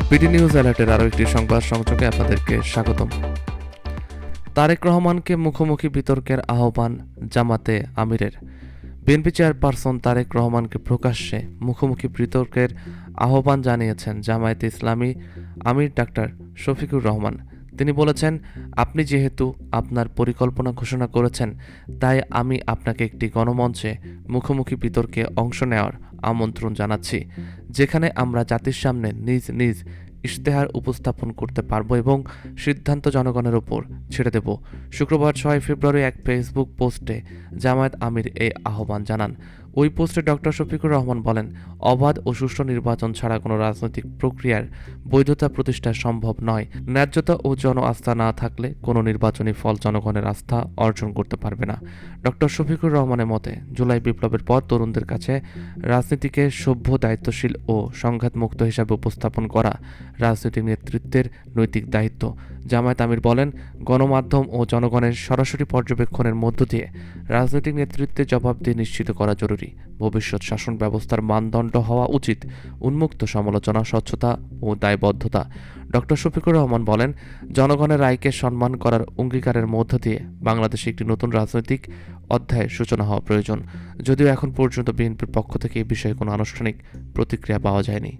BD news অ্যালার্টের আরও একটি সংবাদ সংযোগে আপনাদেরকে স্বাগতম। তারেক রহমানকে মুখোমুখি বিতর্কের আহ্বান জামাতে আমিরের। বিএনপি চেয়ারপারসন তারেক রহমানকে প্রকাশ্যে মুখোমুখি বিতর্কের আহ্বান জানিয়েছেন জামায়াতে ইসলামী আমির ডাক্তার শফিকুর রহমান। তিনি বলেছেন, আপনি যেহেতু আপনার পরিকল্পনা ঘোষণা করেছেন, তাই আমি আপনাকে একটি গণমঞ্চে মুখোমুখি বিতর্কে অংশ নেওয়ার আমন্ত্রণ জানাচ্ছি, যেখানে আমরা জাতির সামনে নিজ নিজ ইশতেহার উপস্থাপন করতে পারব এবং সিদ্ধান্ত জনগণের ওপর ছেড়ে দেব। শুক্রবার 6 ফেব্রুয়ারি এক ফেসবুক পোস্টে জামায়াত আমির এই আহ্বান জানান। ওই পোস্টে ডক্টর শফিকুর রহমান বলেন, অবাধ ও সুষ্ঠু নির্বাচন ছাড়া কোনো রাজনৈতিক প্রক্রিয়ার বৈধতা প্রতিষ্ঠা সম্ভব নয়। ন্যায্যতা ও জন আস্থা না থাকলে কোনো নির্বাচনী ফল জনগণের আস্থা অর্জন করতে পারবে না। ডক্টর শফিকুর রহমানের মতে, জুলাই বিপ্লবের পর তরুণদের কাছে রাজনীতিকে সভ্য, দায়িত্বশীল ও সংঘাতমুক্ত হিসাবে উপস্থাপন করা রাজনৈতিক নেতৃত্বের নৈতিক দায়িত্ব। জামায়াত আমির বলেন, গণমাধ্যম ও জনগণের সরাসরি পর্যবেক্ষণের মধ্য দিয়ে রাজনৈতিক নেতৃত্বের জবাবদিহি নিশ্চিত করা জরুরি। ভবিষ্যৎ শাসন ব্যবস্থার মানদণ্ড হওয়া উচিত উন্মুক্ত সমালোচনা, স্বচ্ছতা ও দায়বদ্ধতা। ডক্টর শফিকুর রহমান বলেন, জনগণের রায়কে সম্মান করার অঙ্গীকারের মধ্য দিয়ে বাংলাদেশে একটি নতুন রাজনৈতিক অধ্যায়ের সূচনা হওয়া প্রয়োজন। যদিও এখন পর্যন্ত বিএনপির পক্ষ থেকে এই বিষয়ে কোনো আনুষ্ঠানিক প্রতিক্রিয়া পাওয়া যায়নি।